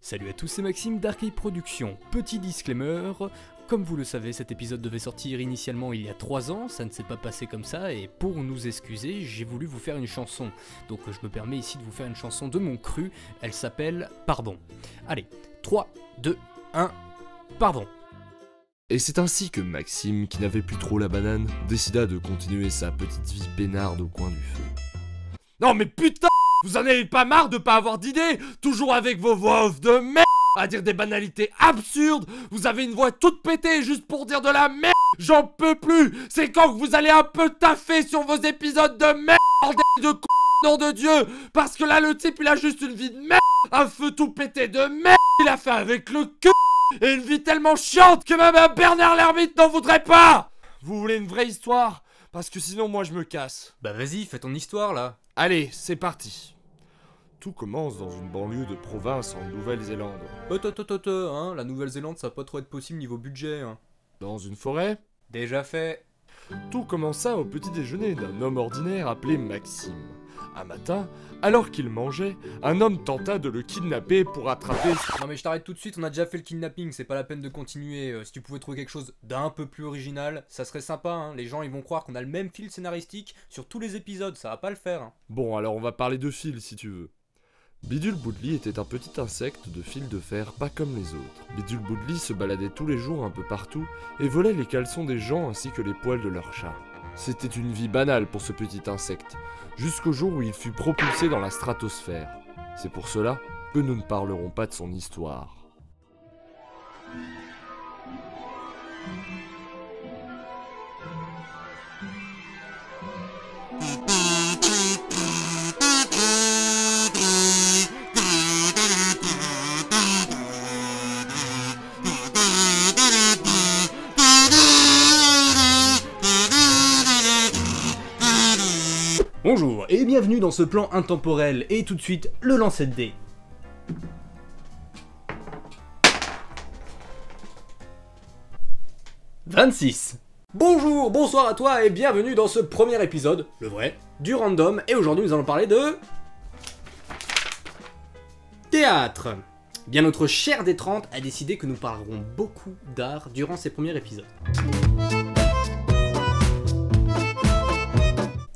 Salut à tous, c'est Maxime d'Arcade Productions. Petit disclaimer, comme vous le savez, cet épisode devait sortir initialement il y a 3 ans, ça ne s'est pas passé comme ça, et pour nous excuser, j'ai voulu vous faire une chanson. Donc je me permets ici de vous faire une chanson de mon cru, elle s'appelle Pardon. Allez, 3, 2, 1, pardon. Et c'est ainsi que Maxime, qui n'avait plus trop la banane, décida de continuer sa petite vie peinarde au coin du feu. Non mais putain, vous en avez pas marre de pas avoir d'idées? Toujours avec vos voix off de merde à dire des banalités absurdes. Vous avez une voix toute pétée juste pour dire de la merde. J'en peux plus. C'est quand que vous allez un peu taffer sur vos épisodes de merde, bordel de c***, nom de Dieu. Parce que là le type il a juste une vie de merde, un feu tout pété de merde. Il a fait avec le cul. Et une vie tellement chiante que même un Bernard l'ermite n'en voudrait pas. Vous voulez une vraie histoire? Parce que sinon moi je me casse. Bah vas-y, fais ton histoire là. Allez, c'est parti. Tout commence dans une banlieue de province en Nouvelle-Zélande. Hein, la Nouvelle-Zélande ça va pas trop être possible niveau budget. Hein. Dans une forêt. Déjà fait. Tout commença au petit déjeuner d'un homme ordinaire appelé Maxime. Un matin, alors qu'il mangeait, un homme tenta de le kidnapper pour attraper... Non mais je t'arrête tout de suite, on a déjà fait le kidnapping, c'est pas la peine de continuer. Si tu pouvais trouver quelque chose d'un peu plus original, ça serait sympa, hein. Les gens ils vont croire qu'on a le même fil scénaristique sur tous les épisodes, ça va pas le faire. Hein. Bon, alors on va parler de fil si tu veux. Bidule Boudli était un petit insecte de fil de fer pas comme les autres. Bidule Boudli se baladait tous les jours un peu partout et volait les caleçons des gens ainsi que les poils de leurs chats. C'était une vie banale pour ce petit insecte, jusqu'au jour où il fut propulsé dans la stratosphère. C'est pour cela que nous ne parlerons pas de son histoire. Bonjour et bienvenue dans ce plan intemporel et tout de suite le lancer de dés. « 26. Bonjour, bonsoir à toi et bienvenue dans ce premier épisode, le vrai, du random, et aujourd'hui nous allons parler de... théâtre. Bien notre cher D30 a décidé que nous parlerons beaucoup d'art durant ces premiers épisodes.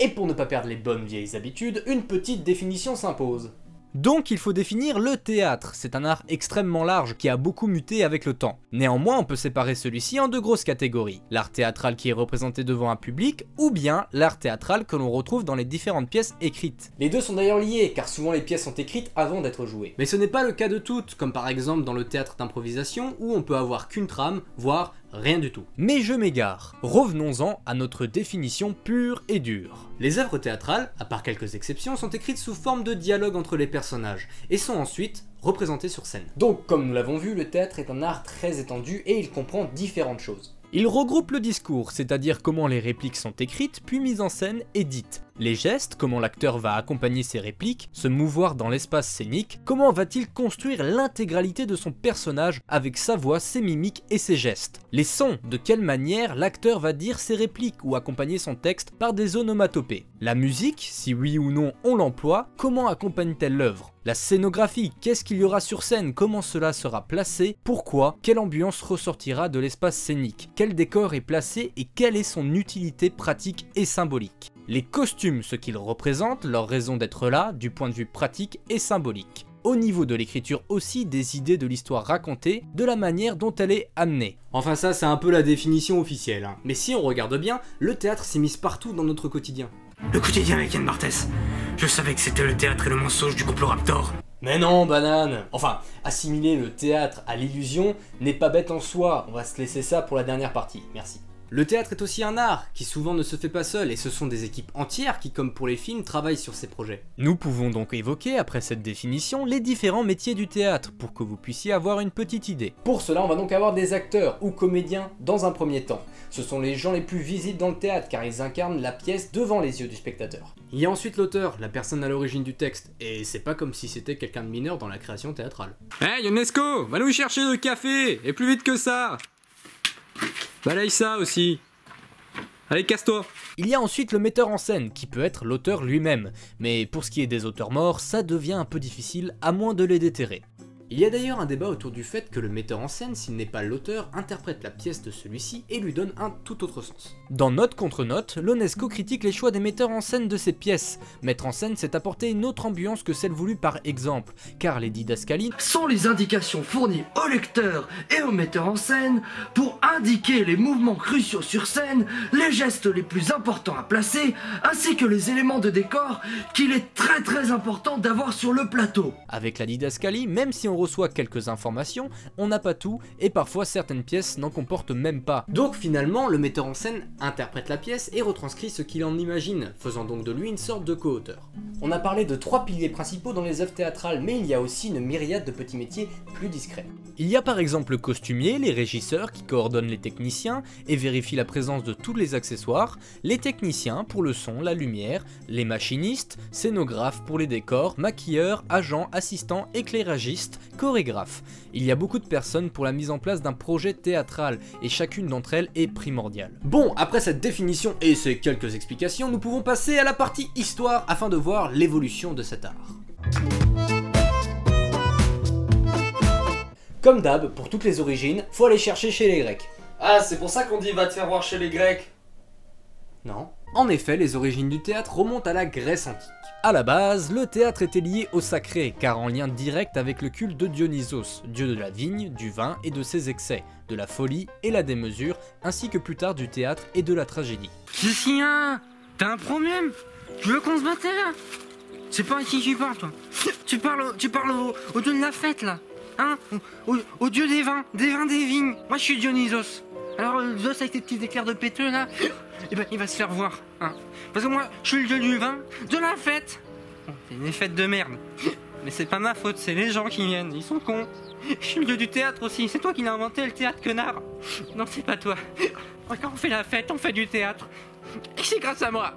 Et pour ne pas perdre les bonnes vieilles habitudes, une petite définition s'impose. Donc il faut définir le théâtre, c'est un art extrêmement large qui a beaucoup muté avec le temps. Néanmoins on peut séparer celui-ci en deux grosses catégories, l'art théâtral qui est représenté devant un public, ou bien l'art théâtral que l'on retrouve dans les différentes pièces écrites. Les deux sont d'ailleurs liés, car souvent les pièces sont écrites avant d'être jouées. Mais ce n'est pas le cas de toutes, comme par exemple dans le théâtre d'improvisation, où on peut avoir qu'une trame, voire rien du tout. Mais je m'égare. Revenons-en à notre définition pure et dure. Les œuvres théâtrales, à part quelques exceptions, sont écrites sous forme de dialogue entre les personnages, et sont ensuite représentées sur scène. Donc, comme nous l'avons vu, le théâtre est un art très étendu et il comprend différentes choses. Il regroupe le discours, c'est-à-dire comment les répliques sont écrites, puis mises en scène et dites. Les gestes, comment l'acteur va accompagner ses répliques, se mouvoir dans l'espace scénique, comment va-t-il construire l'intégralité de son personnage avec sa voix, ses mimiques et ses gestes. Les sons, de quelle manière l'acteur va dire ses répliques ou accompagner son texte par des onomatopées. La musique, si oui ou non on l'emploie, comment accompagne-t-elle l'œuvre. La scénographie, qu'est-ce qu'il y aura sur scène, comment cela sera placé, pourquoi, quelle ambiance ressortira de l'espace scénique, quel décor est placé et quelle est son utilité pratique et symbolique. Les costumes, ce qu'ils représentent, leur raison d'être là, du point de vue pratique et symbolique. Au niveau de l'écriture aussi, des idées de l'histoire racontée, de la manière dont elle est amenée. Enfin ça c'est un peu la définition officielle, hein. Mais si on regarde bien, le théâtre s'immisce partout dans notre quotidien. Le quotidien avec Yann Barthès. Je savais que c'était le théâtre et le mensonge du complot Raptor. Mais non, banane! Enfin, assimiler le théâtre à l'illusion n'est pas bête en soi, on va se laisser ça pour la dernière partie, merci. Le théâtre est aussi un art, qui souvent ne se fait pas seul, et ce sont des équipes entières qui, comme pour les films, travaillent sur ces projets. Nous pouvons donc évoquer, après cette définition, les différents métiers du théâtre, pour que vous puissiez avoir une petite idée. Pour cela, on va donc avoir des acteurs ou comédiens dans un premier temps. Ce sont les gens les plus visibles dans le théâtre, car ils incarnent la pièce devant les yeux du spectateur. Il y a ensuite l'auteur, la personne à l'origine du texte, et c'est pas comme si c'était quelqu'un de mineur dans la création théâtrale. Hey Ionesco, va nous chercher le café, et plus vite que ça. Balaye ça aussi. Allez, casse-toi. Il y a ensuite le metteur en scène, qui peut être l'auteur lui-même, mais pour ce qui est des auteurs morts, ça devient un peu difficile à moins de les déterrer. Il y a d'ailleurs un débat autour du fait que le metteur en scène, s'il n'est pas l'auteur, interprète la pièce de celui-ci et lui donne un tout autre sens. Dans Note contre Note, l'UNESCO critique les choix des metteurs en scène de ces pièces. Mettre en scène, c'est apporter une autre ambiance que celle voulue par exemple, car les didascalies sont les indications fournies au lecteur et au metteur en scène pour indiquer les mouvements cruciaux sur scène, les gestes les plus importants à placer, ainsi que les éléments de décor qu'il est très important d'avoir sur le plateau. Avec la didascalie, même si on reçoit quelques informations, on n'a pas tout et parfois certaines pièces n'en comportent même pas. Donc finalement, le metteur en scène interprète la pièce et retranscrit ce qu'il en imagine, faisant donc de lui une sorte de co-auteur. On a parlé de 3 piliers principaux dans les œuvres théâtrales, mais il y a aussi une myriade de petits métiers plus discrets. Il y a par exemple le costumier, les régisseurs qui coordonnent les techniciens et vérifient la présence de tous les accessoires, les techniciens pour le son, la lumière, les machinistes, scénographes pour les décors, maquilleurs, agents, assistants, éclairagistes, chorégraphes. Il y a beaucoup de personnes pour la mise en place d'un projet théâtral et chacune d'entre elles est primordiale. Bon, après cette définition et ces quelques explications, nous pouvons passer à la partie histoire afin de voir l'évolution de cet art. Comme d'hab, pour toutes les origines, faut aller chercher chez les Grecs. Ah, c'est pour ça qu'on dit va te faire voir chez les Grecs. Non. En effet, les origines du théâtre remontent à la Grèce antique. À la base, le théâtre était lié au sacré, car en lien direct avec le culte de Dionysos, dieu de la vigne, du vin et de ses excès, de la folie et la démesure, ainsi que plus tard du théâtre et de la tragédie. Lucien, t'as un problème? Tu veux qu'on se batte là? C'est pas à qui tu parles, toi. Tu parles au dieu de la fête, là. Hein? Au dieu des vins, des vignes. Moi, je suis Dionysos. Alors, Zeus avec tes petits éclairs de péteux, là, eh ben, il va se faire voir. Hein? Parce que moi, je suis le dieu du vin, de la fête. Bon, c'est des fêtes de merde. Mais c'est pas ma faute, c'est les gens qui viennent, ils sont cons. Je suis le dieu du théâtre aussi, c'est toi qui l'as inventé, le théâtre, connard. Non, c'est pas toi. Quand on fait la fête, on fait du théâtre. Et c'est grâce à moi.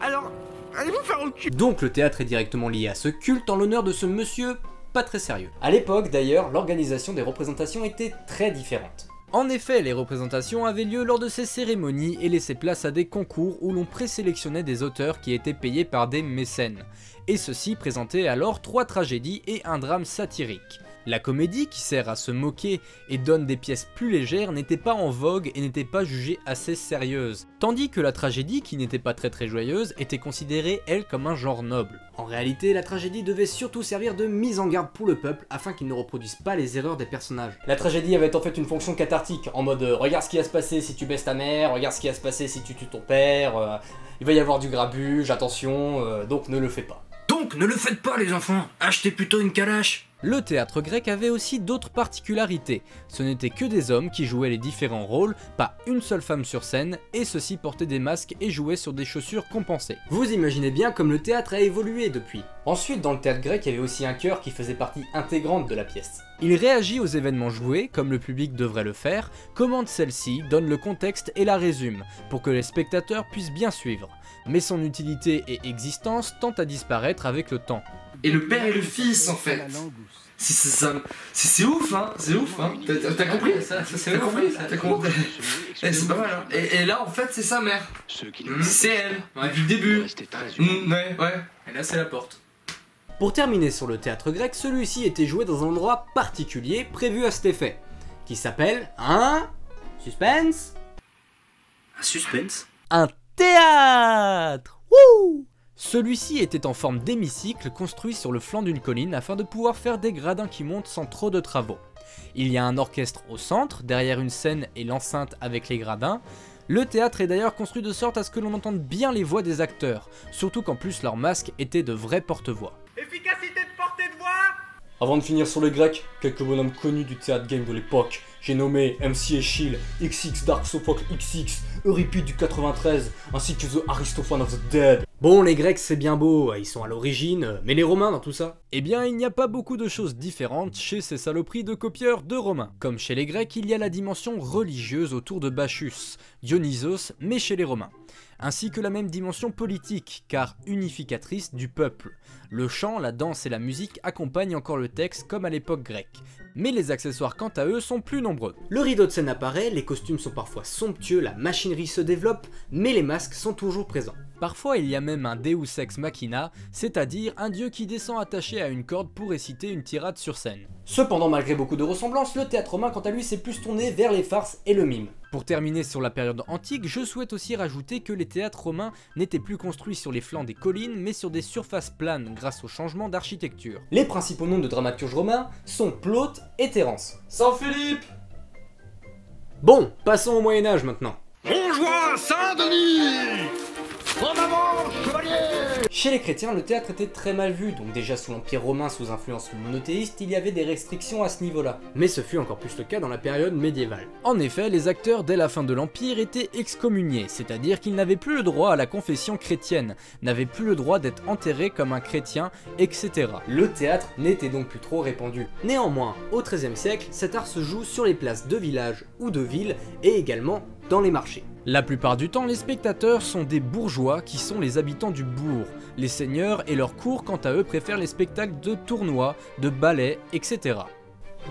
Alors, allez vous faire au cul. Donc le théâtre est directement lié à ce culte en l'honneur de ce monsieur pas très sérieux. À l'époque d'ailleurs, l'organisation des représentations était très différente. En effet, les représentations avaient lieu lors de ces cérémonies et laissaient place à des concours où l'on présélectionnait des auteurs qui étaient payés par des mécènes. Et ceux-ci présentaient alors 3 tragédies et un drame satirique. La comédie, qui sert à se moquer et donne des pièces plus légères, n'était pas en vogue et n'était pas jugée assez sérieuse. Tandis que la tragédie, qui n'était pas très joyeuse, était considérée, elle, comme un genre noble. En réalité, la tragédie devait surtout servir de mise en garde pour le peuple, afin qu'il ne reproduise pas les erreurs des personnages. La tragédie avait en fait une fonction cathartique, en mode regarde ce qui va se passer si tu baisses ta mère, regarde ce qui va se passer si tu tues ton père, il va y avoir du grabuge, attention, donc ne le fais pas. Donc ne le faites pas les enfants, achetez plutôt une calache. Le théâtre grec avait aussi d'autres particularités. Ce n'étaient que des hommes qui jouaient les différents rôles, pas une seule femme sur scène, et ceux-ci portaient des masques et jouaient sur des chaussures compensées. Vous imaginez bien comme le théâtre a évolué depuis. Ensuite, dans le théâtre grec, il y avait aussi un chœur qui faisait partie intégrante de la pièce. Il réagit aux événements joués, comme le public devrait le faire, commente celle-ci, donne le contexte et la résume, pour que les spectateurs puissent bien suivre. Mais son utilité et existence tentent à disparaître avec le temps. Et le père et le fils, en fait. C'est ouf, hein. C'est ouf, hein. T'as compris? T'as compris? T'as compris? C'est pas mal, hein. Et là, en fait, c'est sa mère. C'est elle. Depuis le début. Ouais. Et là, c'est la porte. Pour terminer sur le théâtre grec, celui-ci était joué dans un endroit particulier prévu à cet effet, qui s'appelle un... suspense? Un suspense? Un théâtre! Wouh! Celui-ci était en forme d'hémicycle construit sur le flanc d'une colline afin de pouvoir faire des gradins qui montent sans trop de travaux. Il y a un orchestre au centre, derrière une scène et l'enceinte avec les gradins. Le théâtre est d'ailleurs construit de sorte à ce que l'on entende bien les voix des acteurs, surtout qu'en plus leurs masques étaient de vrais porte-voix. Efficacité de portée de voix. Avant de finir sur les Grecs, quelques bonhommes connus du théâtre game de l'époque. J'ai nommé MC Eschyle, XX Dark Sophocle XX, Euripide du 93, ainsi que The Aristophane of the Dead. Bon, les Grecs c'est bien beau, ils sont à l'origine, mais les Romains dans tout ça? Eh bien, il n'y a pas beaucoup de choses différentes chez ces saloperies de copieurs de Romains. Comme chez les Grecs, il y a la dimension religieuse autour de Bacchus, Dionysos, mais chez les Romains. Ainsi que la même dimension politique, car unificatrice du peuple. Le chant, la danse et la musique accompagnent encore le texte comme à l'époque grecque. mais les accessoires quant à eux sont plus nombreux. Le rideau de scène apparaît, les costumes sont parfois somptueux, la machinerie se développe, mais les masques sont toujours présents. Parfois il y a même un Deus Ex Machina, c'est-à-dire un dieu qui descend attaché à une corde pour réciter une tirade sur scène. Cependant, malgré beaucoup de ressemblances, le théâtre romain quant à lui s'est plus tourné vers les farces et le mime. Pour terminer sur la période antique, je souhaite aussi rajouter que les théâtres romains n'étaient plus construits sur les flancs des collines, mais sur des surfaces planes grâce au changement d'architecture. Les principaux noms de dramaturges romains sont Plaute et Terence. Saint-Philippe! Bon, passons au Moyen-Âge maintenant. Bonjour Saint-Denis! En avant, chevalier! Chez les chrétiens, le théâtre était très mal vu, donc déjà sous l'Empire romain sous influence monothéiste, il y avait des restrictions à ce niveau-là. Mais ce fut encore plus le cas dans la période médiévale. En effet, les acteurs dès la fin de l'Empire étaient excommuniés, c'est-à-dire qu'ils n'avaient plus le droit à la confession chrétienne, n'avaient plus le droit d'être enterrés comme un chrétien, etc. Le théâtre n'était donc plus trop répandu. Néanmoins, au XIIIe siècle, cet art se joue sur les places de villages ou de villes, et également dans les marchés. La plupart du temps, les spectateurs sont des bourgeois qui sont les habitants du bourg. Les seigneurs et leurs cours, quant à eux, préfèrent les spectacles de tournois, de ballets, etc.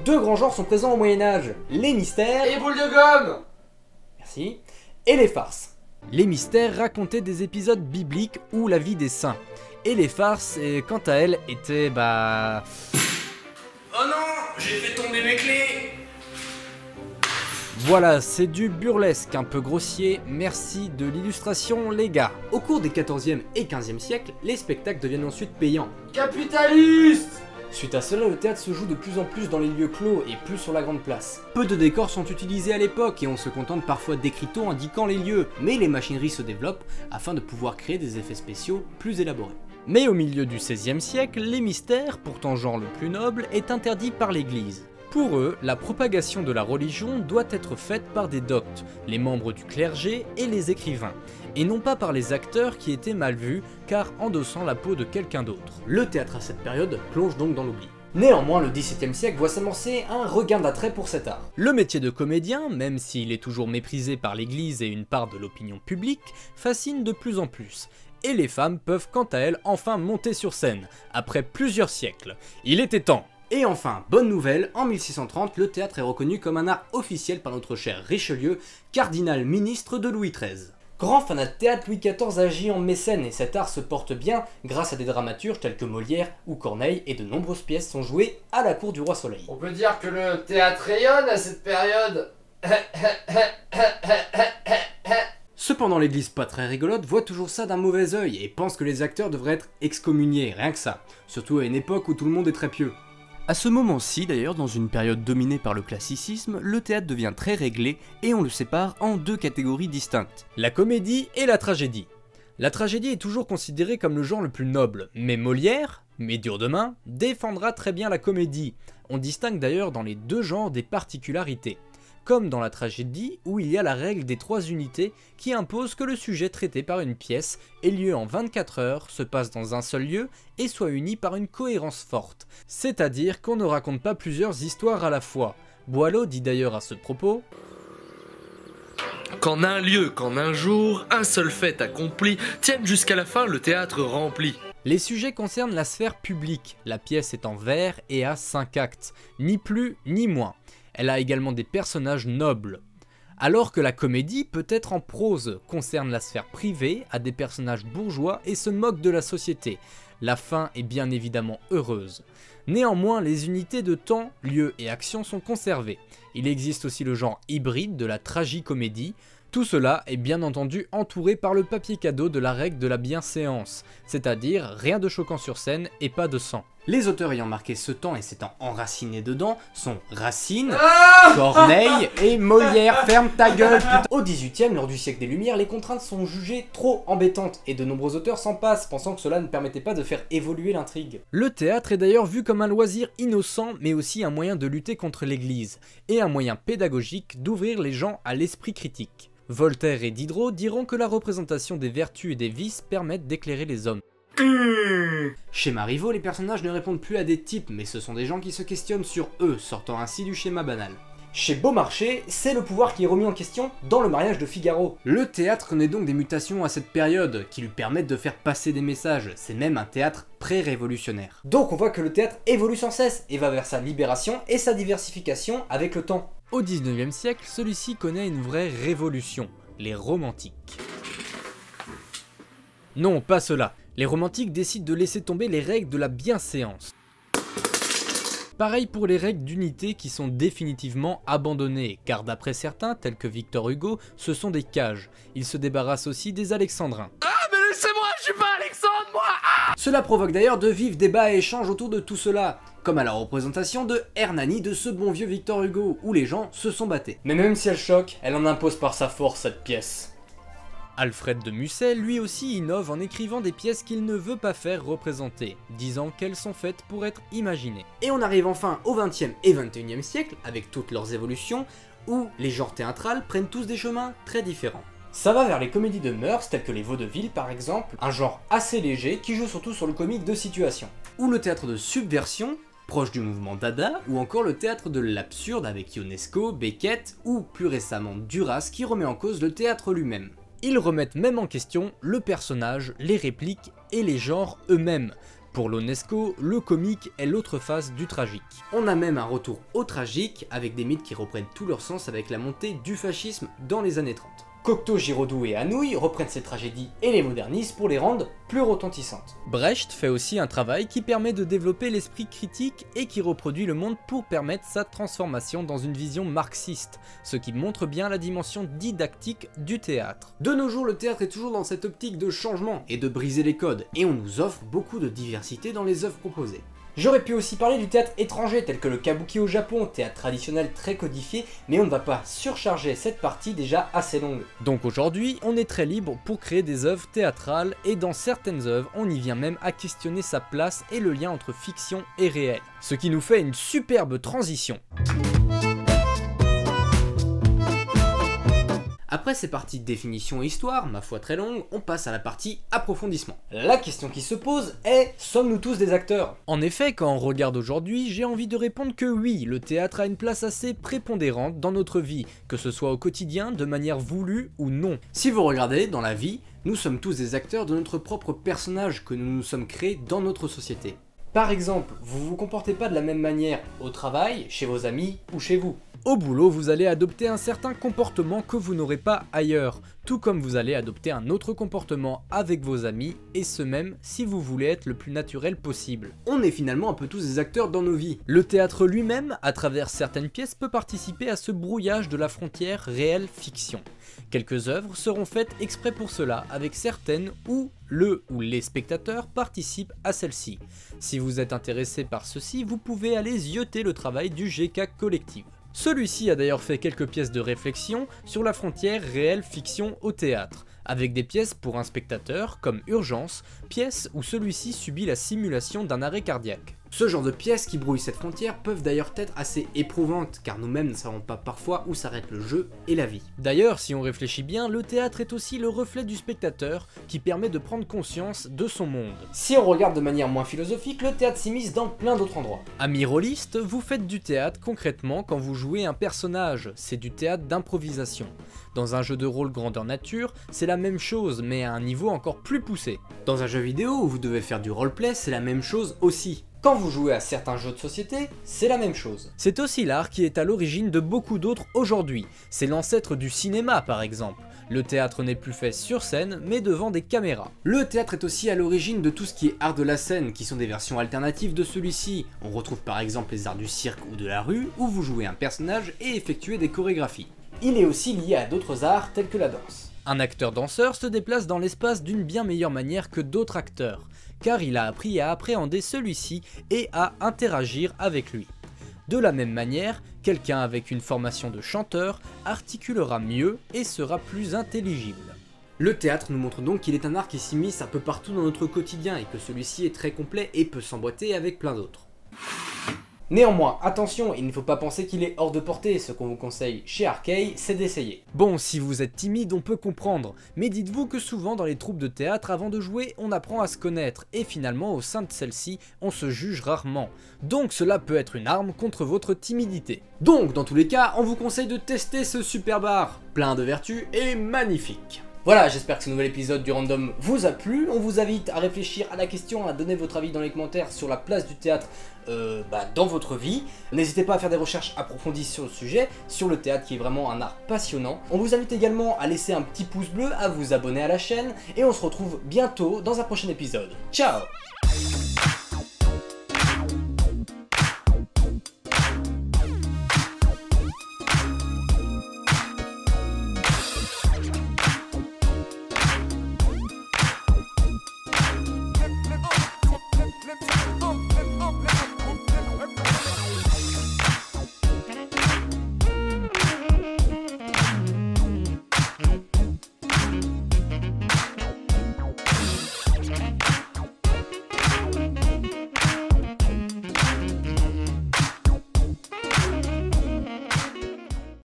Deux grands genres sont présents au Moyen-Âge, les mystères Et boule de gomme! merci, et les farces. Les mystères racontaient des épisodes bibliques ou la vie des saints. Et les farces, quant à elles, étaient Oh non, j'ai fait tomber mes clés. Voilà, c'est du burlesque un peu grossier, merci de l'illustration les gars. Au cours des 14e et 15e siècles, les spectacles deviennent ensuite payants. Capitaliste! Suite à cela, le théâtre se joue de plus en plus dans les lieux clos et plus sur la grande place. Peu de décors sont utilisés à l'époque et on se contente parfois d'écriteaux indiquant les lieux, mais les machineries se développent afin de pouvoir créer des effets spéciaux plus élaborés. Mais au milieu du XVIe siècle, les mystères, pourtant genre le plus noble, est interdit par l'église. Pour eux, la propagation de la religion doit être faite par des doctes, les membres du clergé et les écrivains, et non pas par les acteurs qui étaient mal vus car endossant la peau de quelqu'un d'autre. Le théâtre à cette période plonge donc dans l'oubli. Néanmoins, le XVIIe siècle voit s'amorcer un regain d'attrait pour cet art. Le métier de comédien, même s'il est toujours méprisé par l'église et une part de l'opinion publique, fascine de plus en plus. Et les femmes peuvent quant à elles enfin monter sur scène, après plusieurs siècles. Il était temps! Et enfin, bonne nouvelle, en 1630, le théâtre est reconnu comme un art officiel par notre cher Richelieu, cardinal ministre de Louis XIII. Grand fanat de théâtre, Louis XIV agit en mécène et cet art se porte bien grâce à des dramaturges tels que Molière ou Corneille et de nombreuses pièces sont jouées à la cour du roi Soleil. On peut dire que le théâtre rayonne à cette période. Cependant, l'église pas très rigolote voit toujours ça d'un mauvais œil et pense que les acteurs devraient être excommuniés, rien que ça. Surtout à une époque où tout le monde est très pieux. À ce moment-ci, d'ailleurs, dans une période dominée par le classicisme, le théâtre devient très réglé et on le sépare en deux catégories distinctes. La comédie et la tragédie. La tragédie est toujours considérée comme le genre le plus noble, mais Molière, mais dur de main, défendra très bien la comédie. On distingue d'ailleurs dans les deux genres des particularités. Comme dans la tragédie où il y a la règle des 3 unités qui impose que le sujet traité par une pièce ait lieu en 24 heures, se passe dans un seul lieu et soit uni par une cohérence forte. C'est-à-dire qu'on ne raconte pas plusieurs histoires à la fois. Boileau dit d'ailleurs à ce propos: Qu'en un lieu, qu'en un jour, un seul fait accompli, tienne jusqu'à la fin le théâtre rempli. Les sujets concernent la sphère publique, la pièce est en vers et a 5 actes, ni plus ni moins. Elle a également des personnages nobles. Alors que la comédie, peut être en prose, concerne la sphère privée, a des personnages bourgeois et se moque de la société. La fin est bien évidemment heureuse. Néanmoins, les unités de temps, lieu et action sont conservées. Il existe aussi le genre hybride de la tragicomédie. Tout cela est bien entendu entouré par le papier cadeau de la règle de la bienséance, c'est-à-dire rien de choquant sur scène et pas de sang. Les auteurs ayant marqué ce temps et s'étant enracinés dedans sont Racine, Corneille et Molière. Ferme ta gueule, putain. Au XVIIIe, lors du siècle des Lumières, les contraintes sont jugées trop embêtantes et de nombreux auteurs s'en passent, pensant que cela ne permettait pas de faire évoluer l'intrigue. Le théâtre est d'ailleurs vu comme un loisir innocent, mais aussi un moyen de lutter contre l'église, et un moyen pédagogique d'ouvrir les gens à l'esprit critique. Voltaire et Diderot diront que la représentation des vertus et des vices permettent d'éclairer les hommes. Chez Marivaux, les personnages ne répondent plus à des types, mais ce sont des gens qui se questionnent sur eux, sortant ainsi du schéma banal. Chez Beaumarchais, c'est le pouvoir qui est remis en question dans Le mariage de Figaro. Le théâtre connaît donc des mutations à cette période, qui lui permettent de faire passer des messages, c'est même un théâtre pré-révolutionnaire. Donc on voit que le théâtre évolue sans cesse, et va vers sa libération et sa diversification avec le temps. Au 19e siècle, celui-ci connaît une vraie révolution, les romantiques. Non, pas cela. Les romantiques décident de laisser tomber les règles de la bienséance. Pareil pour les règles d'unité qui sont définitivement abandonnées, car d'après certains, tels que Victor Hugo, ce sont des cages. Ils se débarrassent aussi des alexandrins. Ah, mais laissez-moi, je suis pas Alexandre, moi. Cela provoque d'ailleurs de vifs débats et échanges autour de tout cela, comme à la représentation de Hernani de ce bon vieux Victor Hugo, où les gens se sont battés. Mais même si elle choque, elle en impose par sa force cette pièce. Alfred de Musset lui aussi innove en écrivant des pièces qu'il ne veut pas faire représenter, disant qu'elles sont faites pour être imaginées. Et on arrive enfin au 20e et 21e siècle, avec toutes leurs évolutions, où les genres théâtrales prennent tous des chemins très différents. Ça va vers les comédies de mœurs, telles que les vaudevilles par exemple, un genre assez léger qui joue surtout sur le comique de situation. Ou le théâtre de subversion, proche du mouvement Dada, ou encore le théâtre de l'absurde avec Ionesco, Beckett, ou plus récemment Duras qui remet en cause le théâtre lui-même. Ils remettent même en question le personnage, les répliques et les genres eux-mêmes. Pour l'Ionesco, le comique est l'autre face du tragique. On a même un retour au tragique, avec des mythes qui reprennent tout leur sens avec la montée du fascisme dans les années 30. Cocteau, Giraudoux et Anouilh reprennent ces tragédies et les modernisent pour les rendre plus retentissantes. Brecht fait aussi un travail qui permet de développer l'esprit critique et qui reproduit le monde pour permettre sa transformation dans une vision marxiste, ce qui montre bien la dimension didactique du théâtre. De nos jours, le théâtre est toujours dans cette optique de changement et de briser les codes, et on nous offre beaucoup de diversité dans les œuvres proposées. J'aurais pu aussi parler du théâtre étranger tel que le kabuki au Japon, théâtre traditionnel très codifié, mais on ne va pas surcharger cette partie déjà assez longue. Donc aujourd'hui, on est très libre pour créer des œuvres théâtrales, et dans certaines œuvres, on y vient même à questionner sa place et le lien entre fiction et réel. Ce qui nous fait une superbe transition. Après ces parties de définition et histoire, ma foi très longue, on passe à la partie approfondissement. La question qui se pose est, sommes-nous tous des acteurs? En effet, quand on regarde aujourd'hui, j'ai envie de répondre que oui, le théâtre a une place assez prépondérante dans notre vie, que ce soit au quotidien, de manière voulue ou non. Si vous regardez, dans la vie, nous sommes tous des acteurs de notre propre personnage que nous nous sommes créés dans notre société. Par exemple, vous vous comportez pas de la même manière au travail, chez vos amis ou chez vous. Au boulot, vous allez adopter un certain comportement que vous n'aurez pas ailleurs, tout comme vous allez adopter un autre comportement avec vos amis, et ce même si vous voulez être le plus naturel possible. On est finalement un peu tous des acteurs dans nos vies. Le théâtre lui-même, à travers certaines pièces, peut participer à ce brouillage de la frontière réelle-fiction. Quelques œuvres seront faites exprès pour cela, avec certaines où le ou les spectateurs participent à celle-ci. Si vous êtes intéressé par ceci, vous pouvez aller zioter le travail du GK Collective. Celui-ci a d'ailleurs fait quelques pièces de réflexion sur la frontière réelle-fiction au théâtre, avec des pièces pour un spectateur comme Urgence, pièce où celui-ci subit la simulation d'un arrêt cardiaque. Ce genre de pièces qui brouillent cette frontière peuvent d'ailleurs être assez éprouvantes, car nous-mêmes ne savons pas parfois où s'arrête le jeu et la vie. D'ailleurs, si on réfléchit bien, le théâtre est aussi le reflet du spectateur qui permet de prendre conscience de son monde. Si on regarde de manière moins philosophique, le théâtre s'immisce dans plein d'autres endroits. Amis rôlistes, vous faites du théâtre concrètement quand vous jouez un personnage, c'est du théâtre d'improvisation. Dans un jeu de rôle grandeur nature, c'est la même chose, mais à un niveau encore plus poussé. Dans un jeu vidéo où vous devez faire du roleplay, c'est la même chose aussi. Quand vous jouez à certains jeux de société, c'est la même chose. C'est aussi l'art qui est à l'origine de beaucoup d'autres aujourd'hui. C'est l'ancêtre du cinéma par exemple. Le théâtre n'est plus fait sur scène, mais devant des caméras. Le théâtre est aussi à l'origine de tout ce qui est art de la scène, qui sont des versions alternatives de celui-ci. On retrouve par exemple les arts du cirque ou de la rue, où vous jouez un personnage et effectuez des chorégraphies. Il est aussi lié à d'autres arts tels que la danse. Un acteur-danseur se déplace dans l'espace d'une bien meilleure manière que d'autres acteurs, car il a appris à appréhender celui-ci et à interagir avec lui. De la même manière, quelqu'un avec une formation de chanteur articulera mieux et sera plus intelligible. Le théâtre nous montre donc qu'il est un art qui s'immisce un peu partout dans notre quotidien et que celui-ci est très complet et peut s'emboîter avec plein d'autres. Néanmoins, attention, il ne faut pas penser qu'il est hors de portée, ce qu'on vous conseille chez Arkay, c'est d'essayer. Bon, si vous êtes timide, on peut comprendre, mais dites-vous que souvent dans les troupes de théâtre, avant de jouer, on apprend à se connaître, et finalement au sein de celle-ci, on se juge rarement. Donc cela peut être une arme contre votre timidité. Donc dans tous les cas, on vous conseille de tester ce super bar, plein de vertus et magnifique. Voilà, j'espère que ce nouvel épisode du Random vous a plu. On vous invite à réfléchir à la question, à donner votre avis dans les commentaires sur la place du théâtre dans votre vie. N'hésitez pas à faire des recherches approfondies sur le sujet, sur le théâtre qui est vraiment un art passionnant. On vous invite également à laisser un petit pouce bleu, à vous abonner à la chaîne, et on se retrouve bientôt dans un prochain épisode. Ciao!